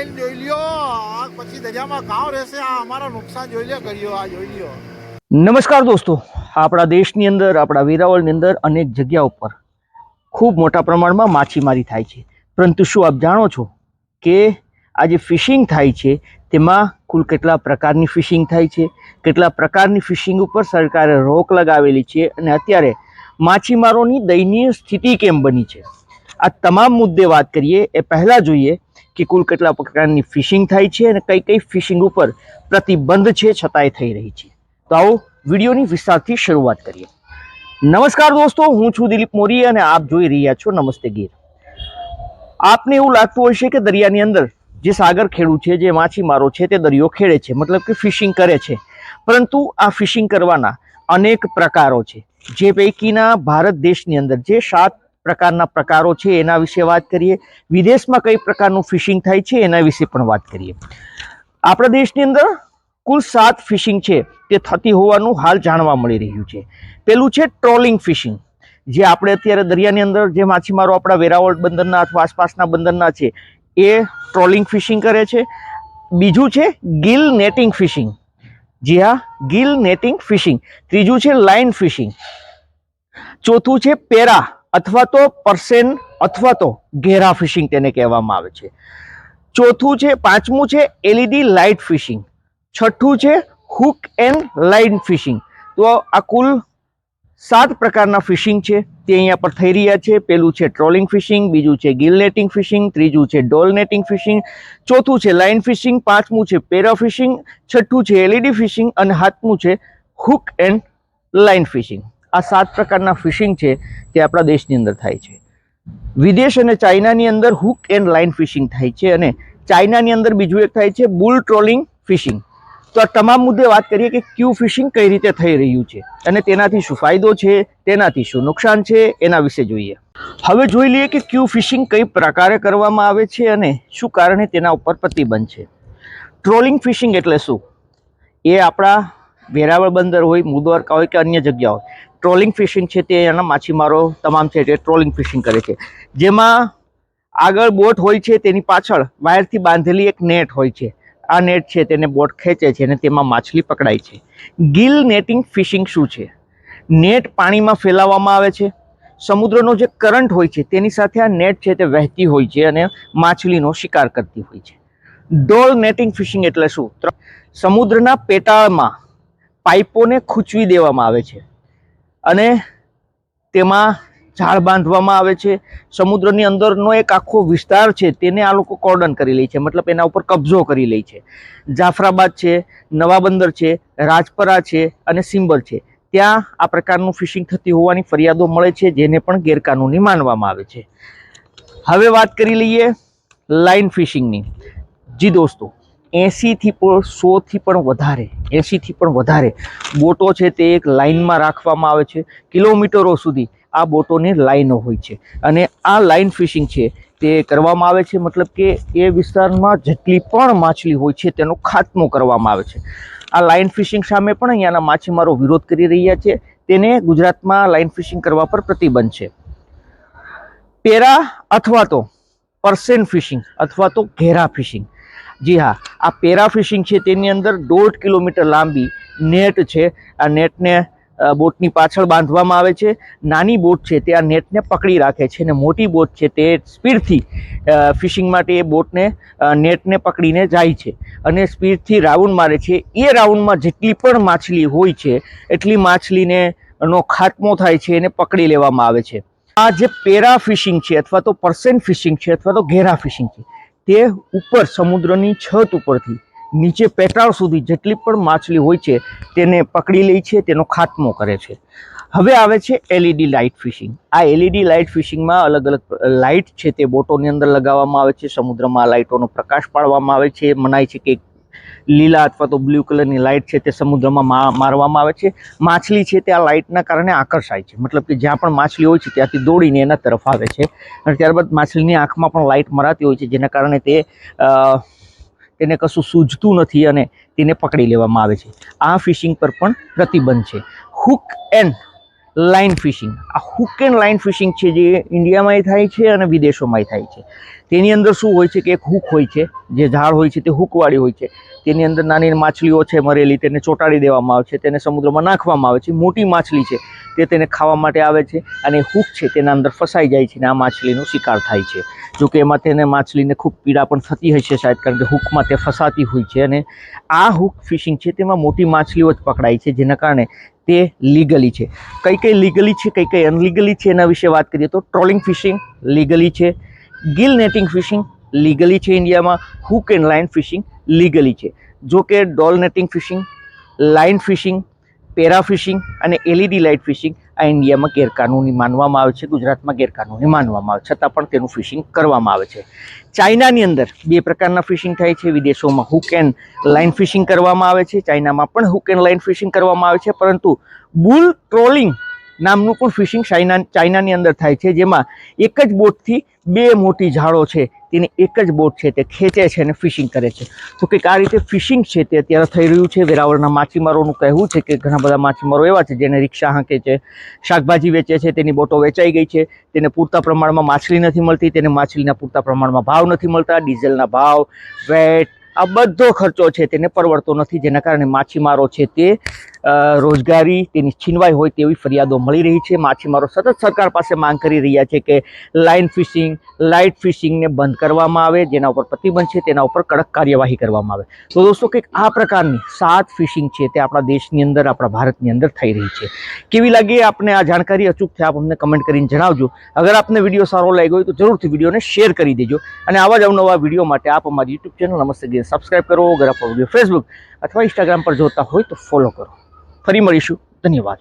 Line જોઈ લ્યો, આ પછી દરિયામાં કાવ રહેશે, આ અમારા નુકસાન જોઈ લ્યો કર્યો, આ જોઈ લ્યો। નમસ્કાર દોસ્તો, આપણા દેશની અંદર, આપણા વેરાવળની અંદર અનેક જગ્યા ઉપર ખૂબ મોટા પ્રમાણમાં માછીમારી થાય છે, પરંતુ શું આપ જાણો છો કે આ જે ફિશિંગ થાય છે તેમાં કુલ કેટલા પ્રકારની ફિશિંગ થાય છે, કેટલા પ્રકારની ફિશિંગ ઉપર સરકારે રોક લગાવેલી છે અને અત્યારે માછીમારોની દયનીય સ્થિતિ કેમ બની છે, આ તમામ મુદ્દે વાત કરીએ એ પહેલાં જોઈએ કે કુલ કેટલા પ્રકારની ફિશિંગ થાય છે અને કઈ કઈ ફિશિંગ ઉપર પ્રતિબંધ છે છતાંય થઈ રહી છે। તો આવો વિડીયોની વિસ્તારથી શરૂઆત કરીએ। નમસ્કાર દોસ્તો, હું છું દિલીપ મોરી અને આપ જોઈ રહ્યા છો નમસ્તે ગીર। આપને એવું લાગતું હશે કે દરિયાની અંદર જે સાગર ખેડૂ છે, જે માછીમારો છે તે દરિયો ખેડે છે, મતલબ કે ફિશિંગ કરે છે, પરંતુ આ ફિશિંગ કરવાના અનેક પ્રકારો છે, જે પૈકીના ભારત દેશની અંદર જે 7 પ્રકારના પ્રકારો છે એના વિશે વાત કરીએ। વિદેશમાં કઈ પ્રકારનું ફિશિંગ થાય છે એના વિશે પણ વાત કરીએ। આપણા દેશની અંદર કુલ 7 ફિશિંગ છે તે થતી હોવાનું હાલ જાણવા મળી રહ્યું છે। પેલું છે ટ્રોલિંગ ફિશિંગ, જે આપણે અત્યારે દરિયાની અંદર જે માછીમારો આપણા વેરાવળ બંદરના અથવા આસપાસના બંદરના છે એ ટ્રોલિંગ ફિશિંગ કરે છે। બીજું છે ગિલ નેટિંગ ફિશિંગ, જી હા, ગિલ નેટિંગ ફિશિંગ। ત્રીજું છે લાઇન ફિશિંગ। ચોથું છે પેરા અથવા તો પરસેન અથવા તો ઘેરા ફિશિંગ તેને કહેવામાં આવે છે। પાંચમું છે એલઈડી લાઇટ ફિશિંગ। છઠ્ઠું છે હુક એન્ડ લાઇન ફિશિંગ। તો આ કુલ 7 પ્રકારના ફિશિંગ છે તે અહીંયા પર થઈ રહ્યા છે। પેલું છે ટ્રોલિંગ ફિશિંગ, બીજું છે ગિલ નેટિંગ ફિશિંગ, ત્રીજું છે ડોલ નેટિંગ ફિશિંગ, ચોથું છે લાઇન ફિશિંગ, પાંચમું છે પેરા ફિશિંગ, છઠ્ઠું છે એલઈડી ફિશિંગ અને સાતમું છે હુક એન્ડ લાઇન ફિશિંગ। આ 7 પ્રકારના ફિશિંગ છે તે આપણા દેશની અંદર થાય છે। વિદેશ અને ચાઇનાની અંદર હુક એન્ડ લાઇન ફિશિંગ થાય છે અને ચાઇનાની અંદર બીજું એક થાય છે બુલ ટ્રોલિંગ ફિશિંગ। તો આ તમામ મુદ્દે વાત કરીએ કે ક્યુ ફિશિંગ કઈ રીતે થઈ રહ્યું છે અને તેનાથી શું ફાયદો છે, તેનાથી શું નુકસાન છે, એના વિશે જોઈએ। હવે જોઈ લઈએ કે ક્યુ ફિશિંગ કઈ પ્રકારે કરવામાં આવે છે અને શું કારણે તેના ઉપર પ્રતિબંધ છે। ટ્રોલિંગ ફિશિંગ એટલે શું? એ આપણા વેરાવળ બંદર હોય, મુદ્વારકા હોય કે અન્ય જગ્યા હોય, ટ્રોલિંગ ફિશિંગ છે તે એના માછીમારો તમામ છે તે ટ્રોલિંગ ફિશિંગ કરે છે, જેમાં આગળ બોટ હોય છે, તેની પાછળ વાયરથી બાંધેલી એક નેટ હોય છે, આ નેટ છે તેને બોટ ખેંચે છે અને તેમાં માછલી પકડાય છે। ગિલ નેટિંગ ફિશિંગ શું છે? નેટ પાણીમાં ફેલાવવામાં આવે છે, સમુદ્રનો જે કરંટ હોય છે તેની સાથે આ નેટ છે તે વહેતી હોય છે અને માછલીનો શિકાર કરતી હોય છે। ડોલ નેટિંગ ફિશિંગ એટલે શું? સમુદ્રના પેટાળમાં પાઇપોને ખૂંચવી દેવામાં આવે છે અને તેમાં જાળ બાંધવામાં આવે છે। સમુદ્રની અંદરનો એક આખો વિસ્તાર છે તેને આ લોકો કોર્ડન કરી લે છે, મતલબ એના ઉપર કબજો કરી લે છે। જાફરાબાદ છે, નવા બંદર છે, રાજપરા છે અને સિંબર છે, ત્યાં આ પ્રકારનું ફિશિંગ થતી હોવાની ફરિયાદો મળે છે, જેને પણ ગેરકાનૂની માનવામાં આવે છે। હવે વાત કરી લઈએ લાઇન ફિશિંગની। જી દોસ્તો, 80 થી 100 થી પણ વધારે બોટો છે તે એક લાઇનમાં રાખવામાં આવે છે। કિલોમીટરો સુધી આ બોટોની લાઈનો હોય છે અને આ લાઇન ફિશિંગ છે તે કરવામાં આવે છે, મતલબ કે એ વિસ્તારમાં જેટલી પણ માછલી હોય છે તેનો ખાત્મો કરવામાં આવે છે। આ લાઇન ફિશિંગ સામે પણ અહીંયાના માછીમારો વિરોધ કરી રહ્યા છે, તેને ગુજરાતમાં લાઇન ફિશિંગ કરવા પર પ્રતિબંધ છે। પેરા અથવા તો પરસેન ફિશિંગ અથવા તો ઘેરા ફિશિંગ, જી હા, આ પેરા ફિશિંગ છે તેની અંદર 1.5 કિલોમીટર લાંબી નેટ છે, આ નેટને બોટની પાછળ બાંધવામાં આવે છે। નાની બોટ છે તે આ નેટને પકડી રાખે છે અને મોટી બોટ છે તે સ્પીડથી ફિશિંગ માટે એ બોટને નેટને પકડીને જાય છે અને સ્પીડથી રાઉન્ડ મારે છે। એ રાઉન્ડમાં જેટલી પણ માછલી હોય છે એટલી માછલીને નો ખાત્મો થાય છે, એને પકડી લેવામાં આવે છે। આ જે પેરા ફિશિંગ છે અથવા તો પરસેન ફિશિંગ છે અથવા તો ઘેરા ફિશિંગ છે તે ઉપર સમુદ્રની છત ઉપરથી નીચે પેટાળ સુધી જેટલી પણ માછલી હોય છે તેને પકડી લે છે, તેનો ખાત્મો કરે છે। હવે આવે છે એલઈડી લાઇટ ફિશિંગ। આ એલઈડી લાઇટ ફિશિંગમાં અલગ અલગ લાઇટ છે તે બોટોની અંદર લગાવવામાં આવે છે, સમુદ્રમાં લાઇટોનો પ્રકાશ પાડવામાં આવે છે। મનાય છે કે લીલા અથવા તો બ્લુ કલરની લાઇટ છે તે સમુદ્રમાં મારવામાં આવે છે। માછલી છે તે આ લાઇટના કારણે આકર્ષાય છે, મતલબ કે જ્યાં પણ માછલી હોય છે ત્યાંથી દોડીને એના તરફ આવે છે અને ત્યારબાદ માછલીની આંખમાં પણ લાઇટ મરાતી હોય છે, જેના કારણે તેને કશું સૂઝતું નથી અને તેને પકડી લેવામાં આવે છે। આ ફિશિંગ પર પણ પ્રતિબંધ છે। Hook and line fishing. આ હુક એન્ડ લાઇન ફિશિંગ છે જે ઇન્ડિયામાંય થાય છે અને વિદેશોમાંય થાય છે. તેની અંદર શું હોય છે કે એક હુક હોય છે, જે ઝાડ હોય છે તે હુકવાળી હોય છે. તેની અંદર નાની માછલીઓ છે મરેલી, તેને ચોંટાડી દેવામાં આવે છે, તેને સમુદ્રમાં નાખવામાં આવે છે. મોટી માછલી છે તે તેને ખાવા માટે આવે છે અને હુક છે તેના અંદર ફસાઈ જાય છે અને આ માછલીનો શિકાર થાય છે. જોકે એમાં તેને માછલીને ખૂબ પીડા પણ થતી હશે શાયદ, કારણ કે હુકમાં તે ફસાતી હોય છે. અને આ હુક ફિશિંગ છે તેમાં મોટી માછલીઓ જ પકડાય છે, જેના કારણે તે લીગલી છે. કઈ કઈ લીગલી છે, કઈ કઈ અનલીગલી છે એના વિશે વાત કરીએ તો ટ્રોલિંગ ફિશિંગ લીગલી છે, ગિલ નેટિંગ ફિશિંગ લીગલી છે ઇન્ડિયામાં, hook and line fishing legally છે. જો કે ડોલ નેટિંગ ફિશિંગ, લાઇન ફિશિંગ, પેરા ફિશિંગ અને એલઈડી લાઇટ ફિશિંગ આ ઇન્ડિયામાં ગેરકાનૂની માનવામાં આવે છે, ગુજરાતમાં ગેરકાનૂની માનવામાં આવે, છતાં પણ તેનું ફિશિંગ કરવામાં આવે છે. ચાઇનાની અંદર 2 પ્રકારના ફિશિંગ થાય છે. વિદેશોમાં હુક એન્ડ લાઇન ફિશિંગ કરવામાં આવે છે, ચાઇનામાં પણ હુક એન્ડ લાઇન ફિશિંગ કરવામાં આવે છે. પરંતુ બુલ ટ્રોલિંગ નામનું પણ ફિશિંગ ચાઇનાની અંદર થાય છે, જેમાં એક જ બોટથી 2 મોટી ઝાડો છે તેને એક જ બોટ છે તે ખેંચે છે અને ફિશિંગ કરે છે. તો કંઈક આ રીતે ફિશિંગ છે તે અત્યારે થઈ રહ્યું છે. વેરાવળના માછીમારોનું કહેવું છે કે ઘણા બધા માછીમારો એવા છે જેને રિક્ષા હાંકે છે, શાકભાજી વેચે છે, તેની બોટો વેચાઈ ગઈ છે, તેને પૂરતા પ્રમાણમાં માછલી નથી મળતી, તેને માછલીના પૂરતા પ્રમાણમાં ભાવ નથી મળતા, ડીઝલના ભાવ, વેટ, આ બધો ખર્ચો છે તેને પરવડતો નથી, જેના કારણે માછીમારો છે તે રોજગારી તેની છીનવાઈ હોય તેવી ફરિયાદો મળી રહી છે. માછીમારો સતત સરકાર પાસે માંગ કરી રહ્યા છે કે લાઇન ફિશિંગ, લાઇટ ફિશિંગને બંધ કરવામાં આવે, જેના ઉપર પ્રતિબંધ છે તેના ઉપર કડક કાર્યવાહી કરવામાં આવે. તો દોસ્તો કંઈક આ પ્રકારની 7 ફિશિંગ છે તે આપણા દેશની અંદર, આપણા ભારતની અંદર થઈ રહી છે. કેવી લાગી આપને આ જાણકારી? અચૂકથી આપ અમને કમેન્ટ કરીને જણાવજો. અગર આપને વિડીયો સારો લાગ્યો હોય તો જરૂરથી વિડીયોને શેર કરી દેજો અને આવા જ અવનવા વિડીયો માટે આપ અમારી યુટ્યુબ ચેનલ નમસ્તે ગેમ સબસ્ક્રાઈબ કરો. અગર આપ વિડીયો ફેસબુક અથવા ઇન્સ્ટાગ્રામ પર જોતા હોય તો ફોલો કરો. ફરી મળીશું. ધન્યવાદ.